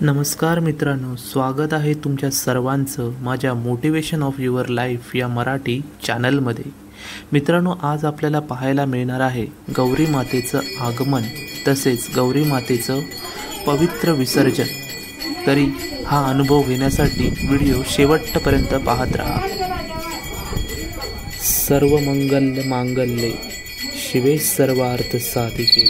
नमस्कार मित्रांनो, स्वागत आहे तुमच्या सर्वांचं माझ्या मोटिवेशन ऑफ युअर लाईफ या मराठी चॅनलमध्ये. मित्रांनो, आज आपल्याला पाहायला मिळणार आहे गौरी मातेचं आगमन तसेच गौरी मातेचं पवित्र विसर्जन. तरी हा अनुभव घेण्यासाठी व्हिडिओ शेवटपर्यंत पाहत राहा. सर्व मंगल मांगल्ये शिवे सर्वार्थ साधिके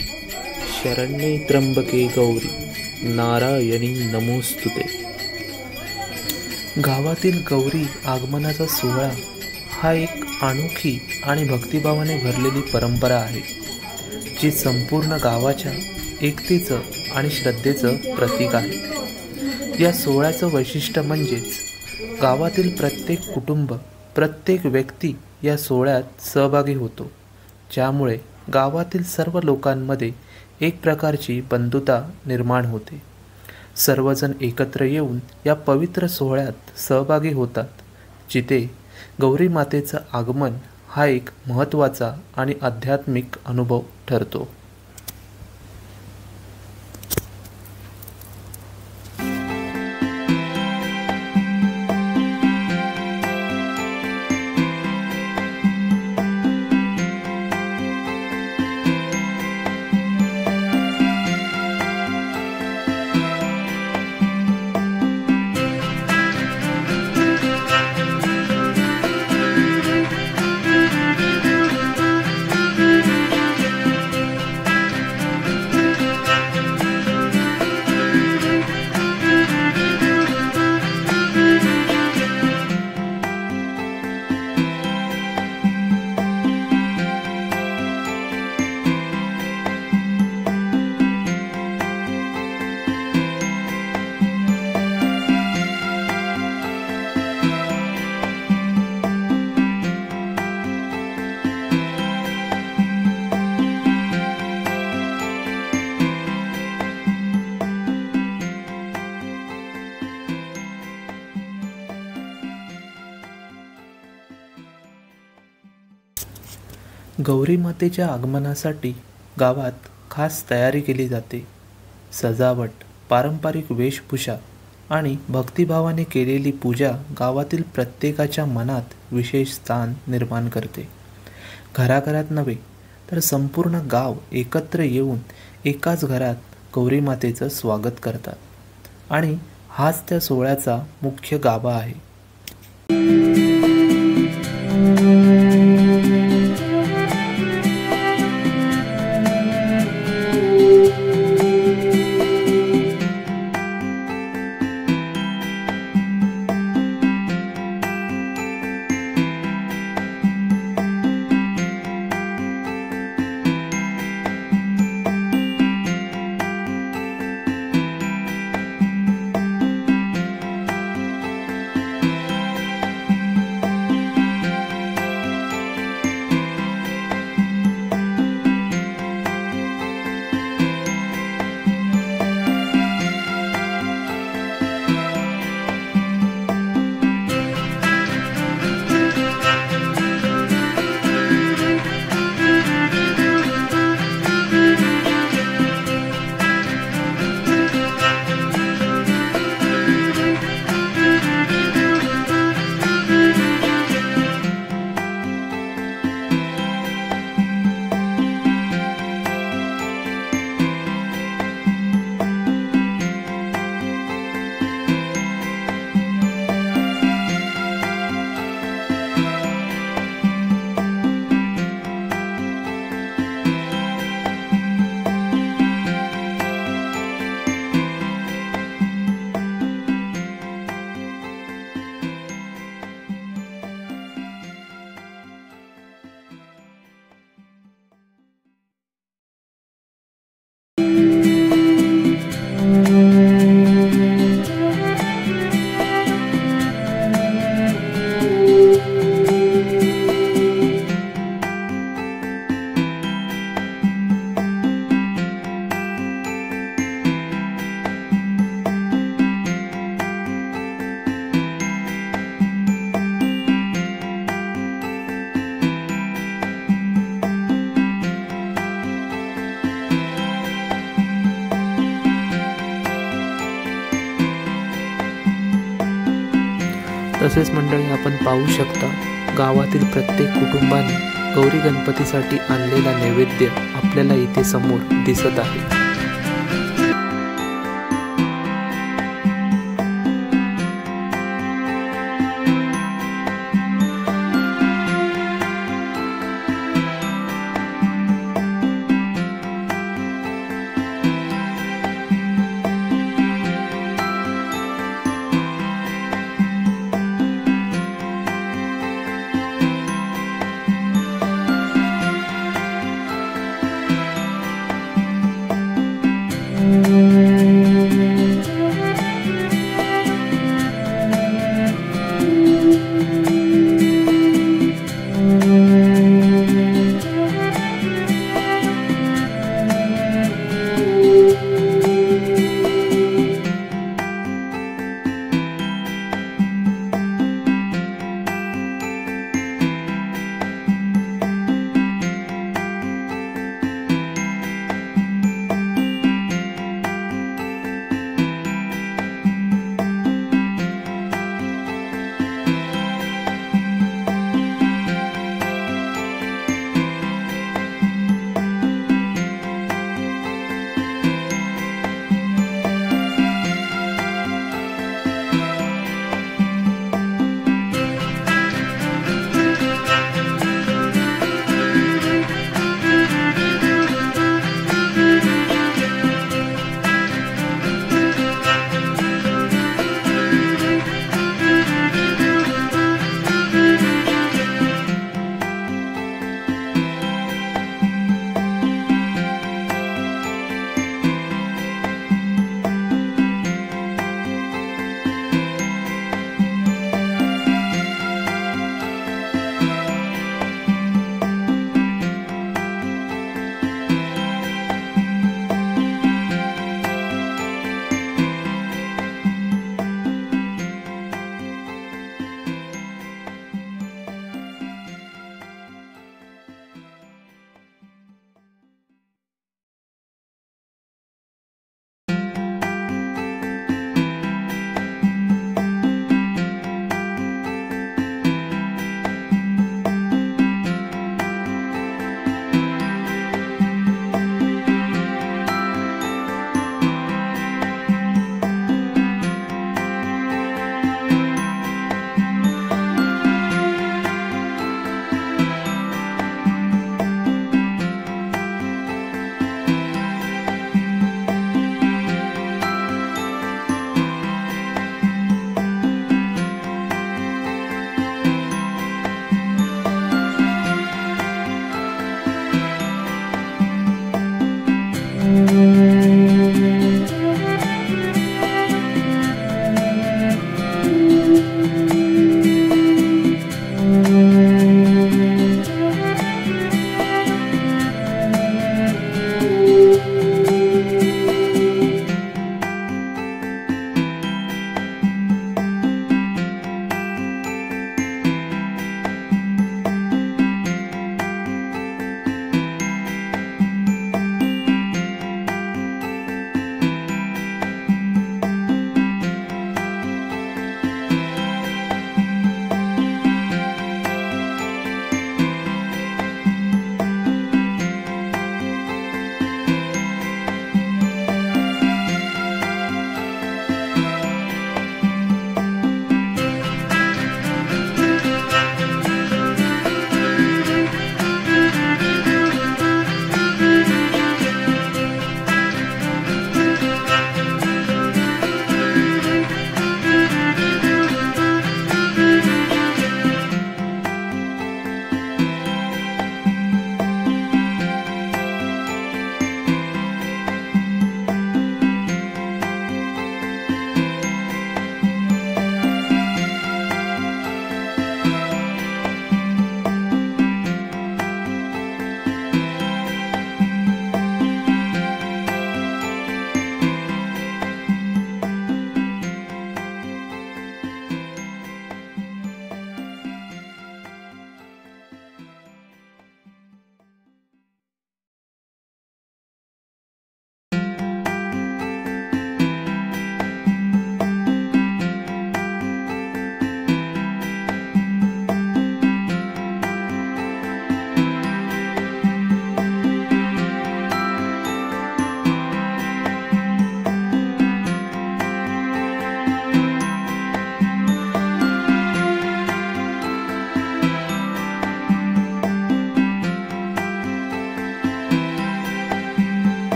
शरण्ये त्र्यंबके गौरी नारायणी नमोस्तुते. गावातील गौरी आगमनाचा सोहळा हा एक अनोखी आणि भक्तिभावाने भरलेली परंपरा आहे, जी संपूर्ण गावाच्या एकतेचं आणि श्रद्धेचं प्रतीक आहे. या सोहळ्याचं वैशिष्ट्य म्हणजेच गावातील प्रत्येक कुटुंब, प्रत्येक व्यक्ती या सोहळ्यात सहभागी होतो, ज्यामुळे गावातील सर्व लोकांमध्ये एक प्रकारची बंधुता निर्माण होते. सर्वजण एकत्र येऊन या पवित्र सोहळ्यात सहभागी होतात, जिथे गौरी मातेचं आगमन हा एक महत्त्वाचा आणि आध्यात्मिक अनुभव ठरतो. गौरी मातेच्या आगमनासाठी गावात खास तयारी केली जाते. सजावट, पारंपरिक वेशभूषा आणि भक्तिभावाने केलेली पूजा गावातील प्रत्येकाच्या मनात विशेष स्थान निर्माण करते. घराघरात नव्हे तर संपूर्ण गाव एकत्र येऊन एकाच घरात गौरी मातेचं स्वागत करतात आणि हाच त्या सोहळ्याचा मुख्य गाभा आहे. तसेच मंडळी आपण पाहू शकता गावातील प्रत्येक कुटुंबाने गौरी गणपतीसाठी आणलेला नैवेद्य आपल्याला इथे समोर दिसत आहे।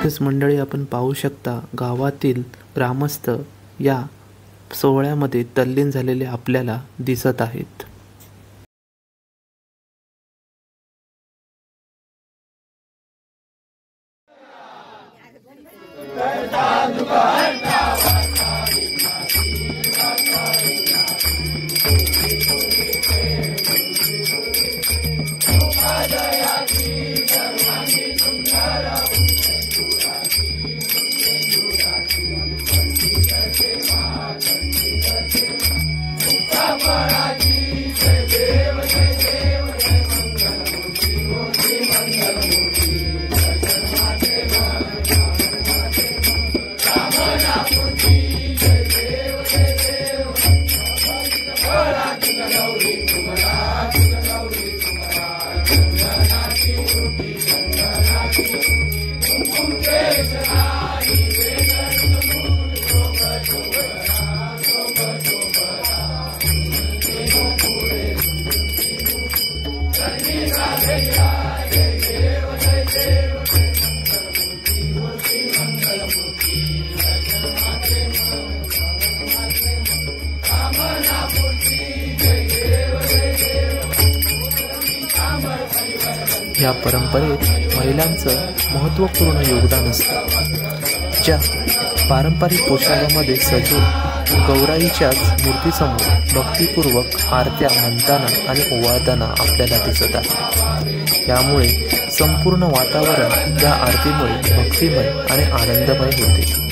इथेच मंडळी आपण पाहू शकता, गावातील ग्रामस्थ या सोहळ्यामध्ये तल्लीन झालेले आपल्याला दिसत आहेत. या परंपरेत महिलांचं महत्त्वपूर्ण योगदान असतं. ज्या पारंपरिक पोशाखामध्ये सजून गौराईच्याच मूर्तीसमोर भक्तिपूर्वक आरत्या म्हणताना आणि ओवाळताना आपल्याला दिसत आहे. यामुळे संपूर्ण वातावरण या आरतीमुळे भक्तिमय आणि आनंदमय होते.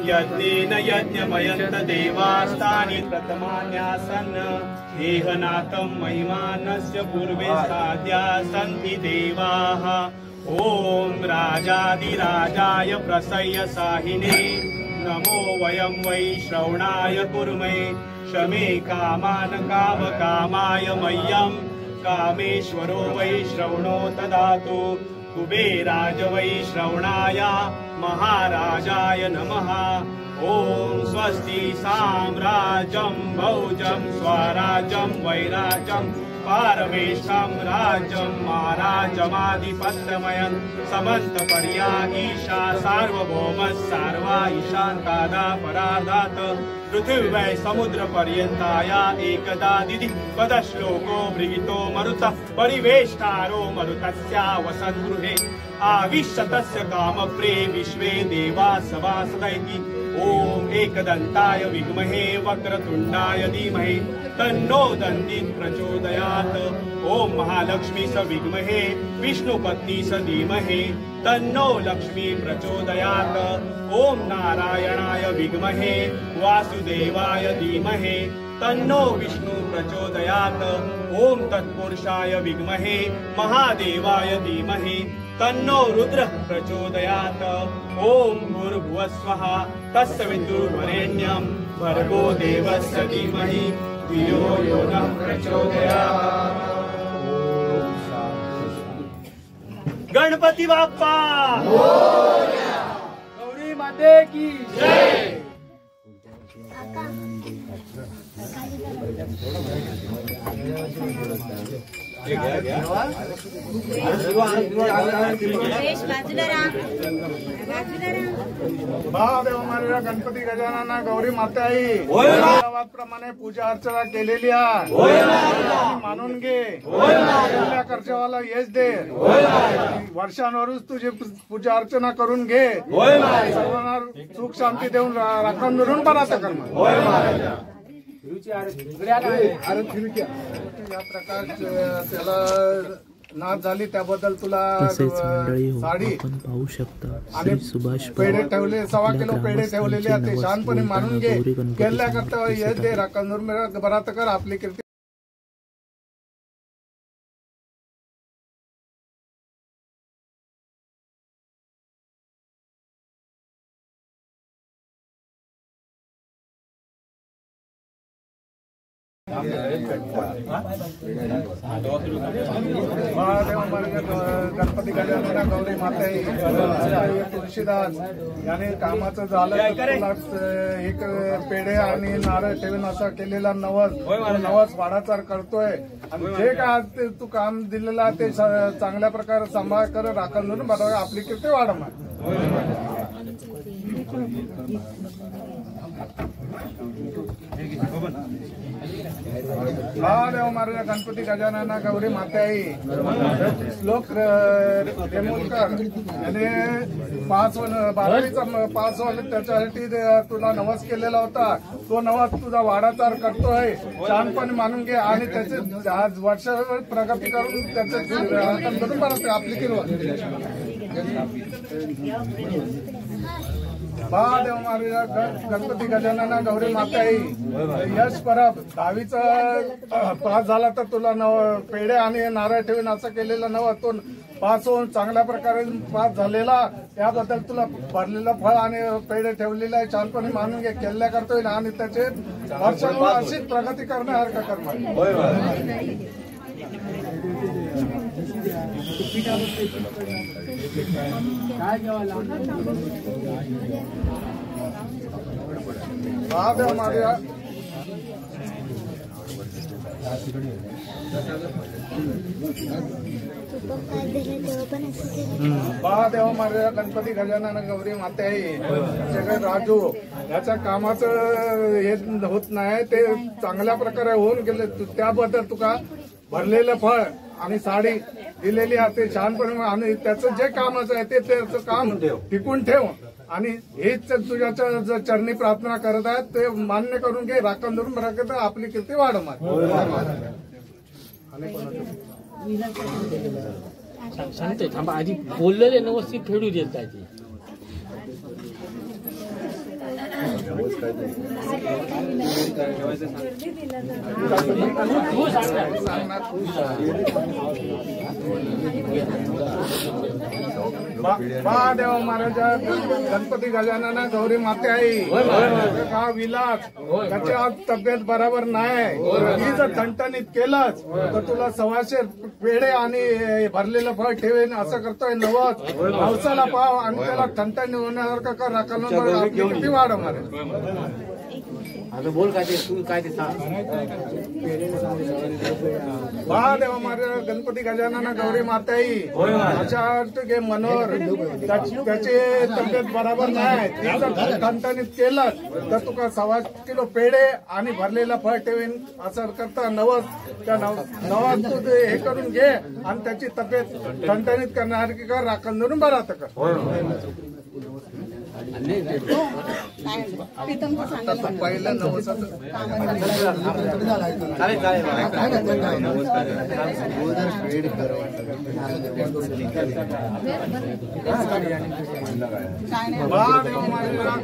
यज्ञेन यज्ञमयन्त देवास्तानि प्रथमान्यासन् देहनाथं महिमानस्य पूर्वे साध्या सन्ति देवाः। ॐ राजाधिराजाय प्रसह्य साहिने नमो वयं वै श्रवणाय कुर्मे शमे कामान् कामकामाय मह्यं कामेश्वरो वै श्रवणो ददातु कुबेराज वै श्रवणाय महाराजाय नमः। ॐ स्वस्ति साम्राज्यं भौजं स्वराज्यं वैराज्यं पारमेशं राज्यं महाराजमाधिपत्यमयं समन्तपर्या ईशा सार्वभौम सार्वा ईशान्तादा परादात् पृथिव्यै समुद्रपर्यन्ताया एकदा दिदि पदश्लोको बृहितो मरुतः परिवेष्टारो मरुतस्या वसद्गृहे आविश्यतस्य कामप्रे विश्वे देवा सभासदैति। ॐ एकदन्ताय विद्महे वक्रतुण्डाय धीमहि तन्नो दन्ती प्रचोदयात्। ॐ महालक्ष्मी स विद्महे विष्णुपत्नी स धीमहि तन्नो लक्ष्मी प्रचोदयात्। ॐ नारायणाय विद्महे वासुदेवाय धीमहि तन्नो विष्णु प्रचोदयात्। ओम तत्पुरुषाय विद्महे महादेवाय धीमहि तन्नो रुद्र प्रचोदयात्। ओम भूर्भुवः स्वः तत्सवितुर्वरेण्यं भर्गो देवस्य धीमहि धियो यो नः प्रचोदयात्। गणपति बाप्पा गौरी माते की जय। महादेव महाराज गणपती गजानना गौरी माता आई गावाप्रमाणे पूजा अर्चना केलेली आहे मानून घे खर्चावाला यश दे वर्षांवरच तुझी पूजा अर्चना करून घे सर्वांना सुख शांती देऊन राखण मिळून बनाचा कर्म या प्रकारचे त्याला नाच झाली त्याबद्दल तुला साडी पाहू शकता आणि पेढे ठेवले 1.25 किलो पेढे ठेवलेले ते शांतपणे मानून घे केल्या करता यश दे राखण मिळून बरात कर आपली कीर्ती गणपती गजानना गौरी माता तुळशीदास याने कामाचं झालं एक पेढे आणि नारळ ठेवून असा केलेला नवस वाडाचार करतोय आणि जे काय तू काम दिलेला ते चांगल्या प्रकारे सांभाळ कर राखण धरून बघा आपली कीर्ती वाढवणार महादेव महाराज गणपती गजानना गौरी माता आई श्लोक रेमोलकर आणि 12वीचा पास झाले त्याच्यासाठी तुला नवस केलेला होता तो नवस तुझा वाडाचार करतोय छानपणे मानून घे आणि त्याचे आज वर्षभर प्रगती करून त्याचं आपली किरवत महादेव महाराज गणपती गजानना गौरी माता आई यश परब 10वीचा पास झाला तर तुला पेढे आणि नारळ ठेवून असं केलेलं तो पास होऊन चांगल्या प्रकारे पास झालेला याबद्दल तुला भरलेलं फळ आणि पेढे ठेवलेलं आहे छानपणे मानून घे केल्या करतोय आणि त्याचे वर्षानुवर्ष अशीच प्रगती करण्यासारखं कर्म महादेव महाराज महादेव महाराज गणपती गजानना गौरी माता आई सगळे राजू याच्या कामाचं हे होत नाही ते चांगल्या प्रकारे होऊन गेले त्याबद्दल तुका भरलेलं फळ आणि साडी दिलेली आहे ते छानपणे आणि त्याचं जे कामाचं आहे ते त्याचं काम टिकून ठेव आणि हेच तुझ्या चरणी प्रार्थना करत आहेत ते मान्य करून घे राखण धरून राखत आपली कीर्ती वाढवणार सांगते थांबा आधी बोललेले व्यवस्थित फेडू देत पाहिजे महादेव महाराज गणपती गजानना गौरी माते आई हा विलास त्याची आज तब्येत बरोबर नाही ही जर ठणठणीत केलंच तर तुला 100 पेढे आणि भरलेलं फळ ठेवेन असं करतोय नवसाला पाव आणि त्याला ठणठणी होण्यासारखं कर राखण किती वाढवणार आता बोल काय ते तू काय ते महादेव महाराज गणपती गजानना गौरी माता आई अशा घे मनोहर त्याची तब्येत बरोबर नाही ती जर ठणठणीत केलं तर तुका 1.25 किलो पेढे आणि भरलेला फळ ठेवीन असं करता नवस तू हे करून घे आणि त्याची तब्येत ठणठणीत करण्यासारखी कर राखण धरून बरात कर आता पहिलं नवसाचं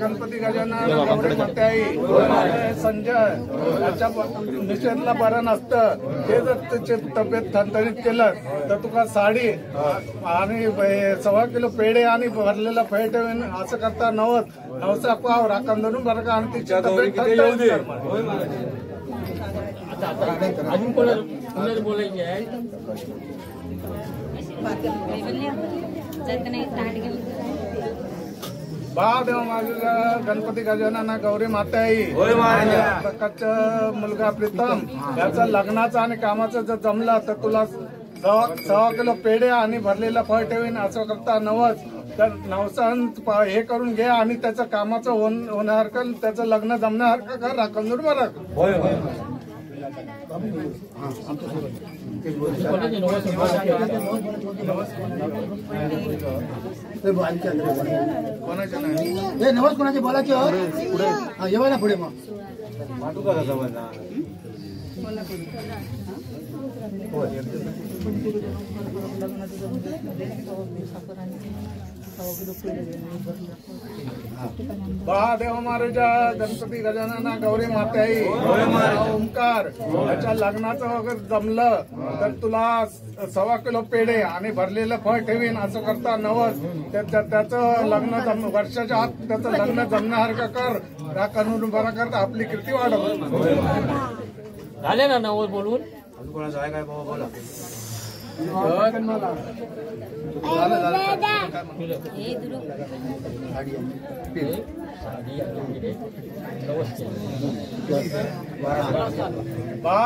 गणपती गजानन गौरी मात्याई संजय याच्या निषेधला बरं नसतं ते जर त्याची तब्येत ठणठणीत केलं तर तुका साडी आणि 1.25 किलो पेढे आणि भरलेला फळ ठेवून असं करता नवसा पाव राखण धरून बरं का आणि तिची तब्येत ठणठणीत अजून कोणाला बोलायचे आहे देव माझ्या गणपती गजानन गौरी माताई प्रकारचा मुलगा प्रीतम याचा लग्नाचा आणि कामाचं जर जमला तर तुला 1.25 किलो पेढे आणि भरलेला फळ ठेवीन असं करता तर नवसान हे करून घे आणि त्याचं कामाचं होण्यासारखं त्याचं लग्न जमण्यासारखं कर राखून बरं. कोणाच्या नाही नवस कोणाचे बोलायचे येवायला पुढे मग देव महाराजा गणपती गजानन गौरी माताई ओंकार याच्या लग्नाचं वगैरे जमलं तर तुला 1.25 किलो पेढे आणि भरलेलं फळ ठेवीन असं करता नवस त्याचं लग्न वर्षाच्या आत त्याचं लग्न जमण्यासारखं कर या कानून बरा करता आपली कीर्ती वाढव. झाले ना नवस बोलून काय बोला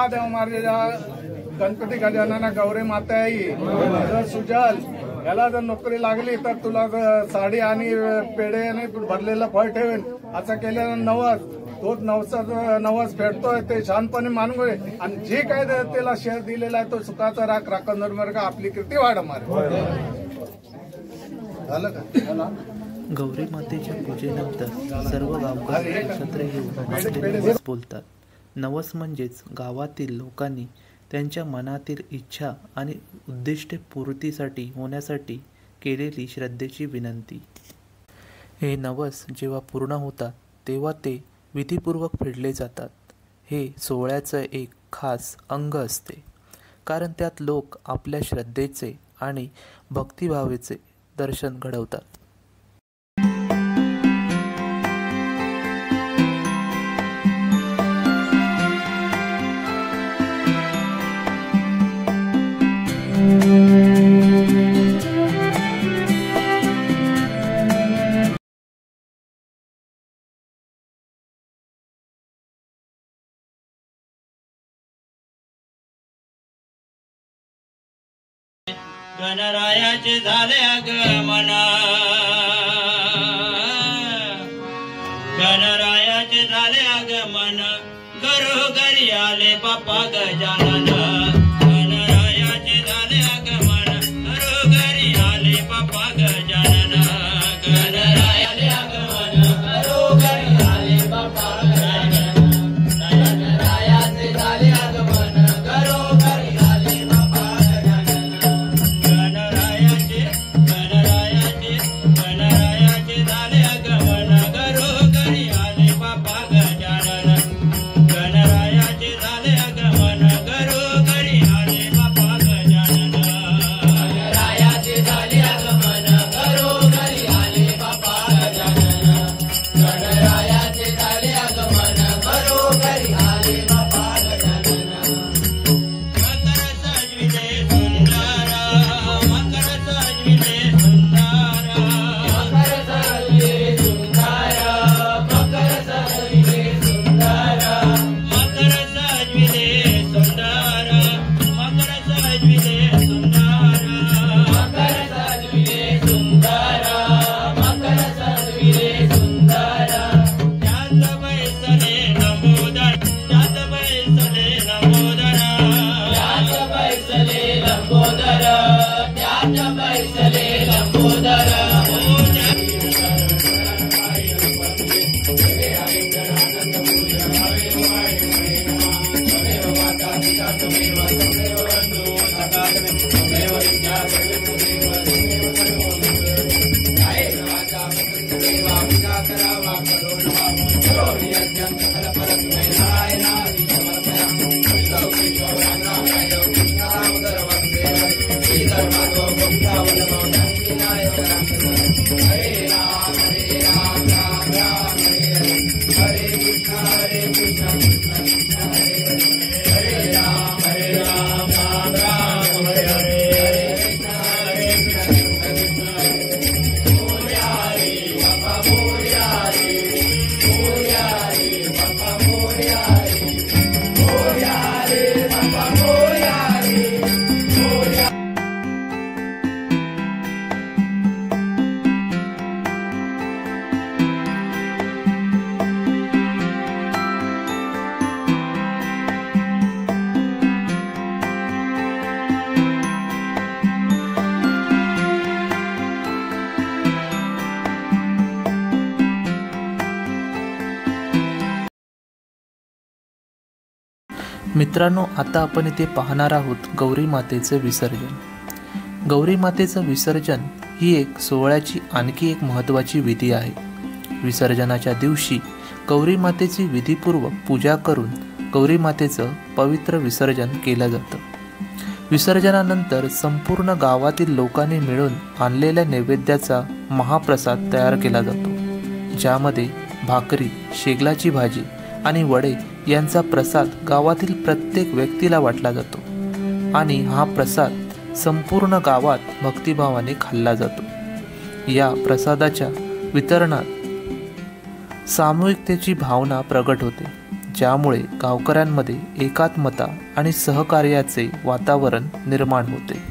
देव महाराजा गणपती गजानन गौरी माताई सुजल याला जर नोकरी लागली तर तुला साडी आणि पेढे आणि भरलेलं फळ ठेवेन असं केल्यानं तोच नवस फेडतोय ते छानपणे मानून घे आणि जे काय त्याला शेअर दिलेला आहे तो सुखाचा राखण का आपली कीर्ती वाढवणार. झालं का? गौरी मातेच्या पूजेनंतर सर्व गावकरी एकत्र येऊन आपले नवस बोलतात. नवस म्हणजेच गावातील लोकांनी त्यांच्या मनातील इच्छा आणि उद्दिष्टे पूर्तीसाठी होण्यासाठी केलेली श्रद्धेची विनंती. हे नवस जेव्हा पूर्ण होतात तेव्हा ते विधीपूर्वक फेडले जातात. हे सोहळ्याचं एक खास अंग असते कारण त्यात लोक आपल्या श्रद्धेचे आणि भक्तिभावाचे दर्शन घडवतात. गणरायाचे झाले आगमन गणरायाचे झाले आगमन घरोघरी आले बाप्पा गजानन गणरायाचे झाले आगमन घरोघरी आले बाप्पा गजानन गणरायाचे आगमन घरोघरी आले बाप्पा गजानन गणरायाचे झाले आगमन घरोघरी आले बाप्पा गणरायाचे झाले आगमन घरोघरी मित्रांनो, आता आपण इथे पाहणार आहोत गौरी मातेचं विसर्जन। गौरी मातेचं विसर्जन ही एक सोहळ्याची आणखी एक महत्त्वाची विधी आहे। विसर्जनाच्या दिवशी गौरी मातेची विधीपूर्वक पूजा करून गौरी मातेचं पवित्र विसर्जन केलं जातं। विसर्जनानंतर संपूर्ण गावातील लोकांनी मिळून आणलेल्या नैवेद्याचा महाप्रसाद तयार केला जातो, ज्यामध्ये भाकरी, शेगलाची भाजी आणि वडे यांचा प्रसाद गावातील प्रत्येक व्यक्तीला वाटला जातो आणि हा प्रसाद संपूर्ण गावात भक्तिभावाने खाल्ला जातो। या प्रसादाच्या वितरणात सामूहिकतेची भावना प्रगट होते, ज्यामुळे गावकऱ्यांमध्ये एकात्मता आणि सहकार्याचे वातावरण निर्माण होते।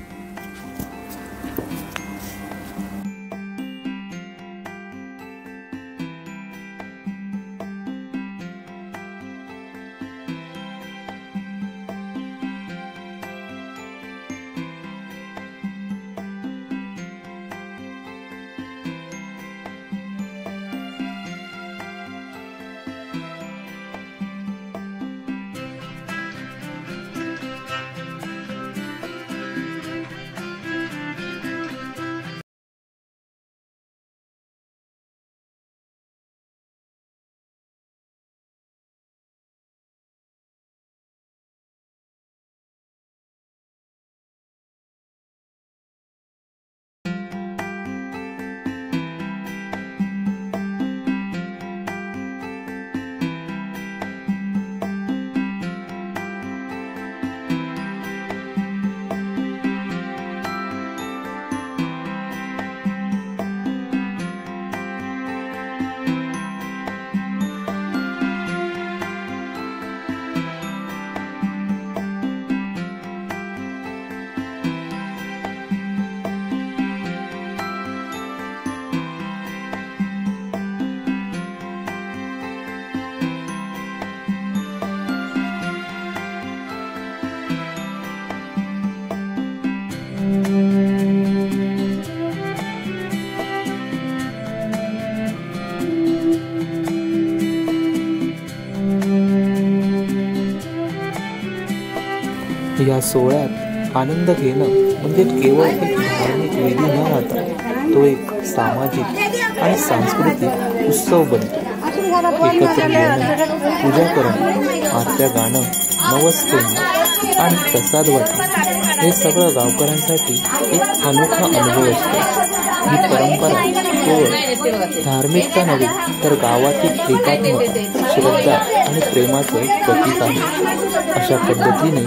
या सोहळ्यात आनंद घेणं म्हणजे केवळ एक धार्मिक विधी न राहता तो एक सामाजिक आणि सांस्कृतिक उत्सव बनतो। एकत्र येणं, पूजा करणं, आरत्या गाणं, नवस करणं आणि प्रसाद वाटणं हे सगळं गावकऱ्यांसाठी एक अनोखा अनुभव असतो। ही परंपरा केवळ धार्मिकता नव्हे तर गावातील एकात्मता, श्रद्धा आणि प्रेमाचं प्रतीक आहे। अशा पद्धतीने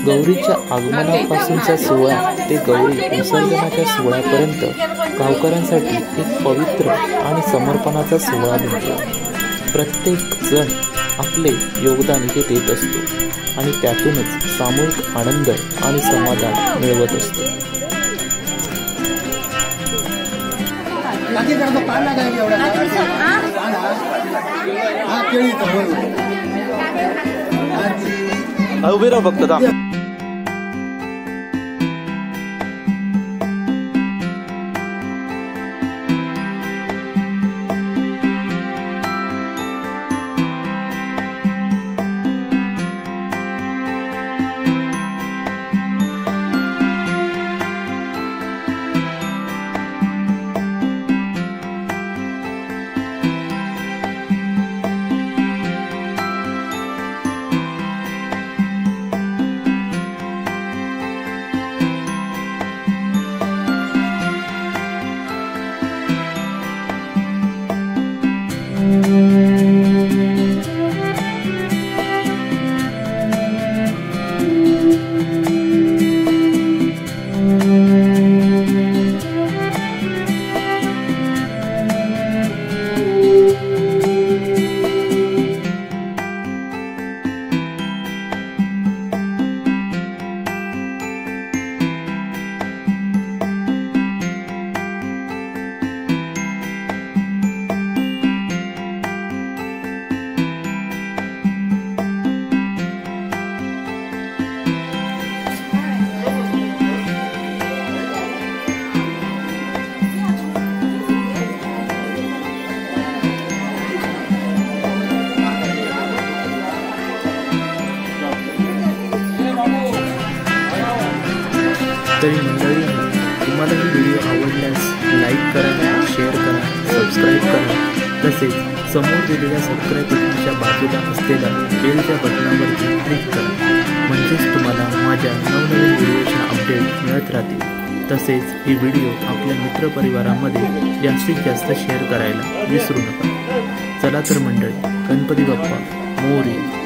गौरीच्या आगमनापासूनचा सोहळा ते गौरी विसर्जनाच्या सोहळ्यापर्यंत गावकऱ्यांसाठी एक पवित्र आणि समर्पणाचा सोहळा बनतो। प्रत्येक जण आपले योगदान इथे देत असतो आणि त्यातूनच सामूहिक आनंद आणि समाधान मिळवत असतो। उभे राहा फक्त। तरी मंडळी तुम्हाला ही व्हिडिओ आवडल्यास लाईक करा, शेअर करा, सबस्क्राईब करा. तसेच समोर दिलेल्या सबस्क्राईब बटनच्या बाजूला असलेल्या बेलच्या बटनावरती क्लिक करा. म्हणजेच तुम्हाला माझ्या नवनवीन व्हिडिओच्या अपडेट मिळत राहतील. तसेच ही व्हिडिओ आपल्या मित्रपरिवारामध्ये जास्तीत जास्त शेअर करायला विसरू नका. चला तर मंडळी, गणपती बाप्पा मोरया.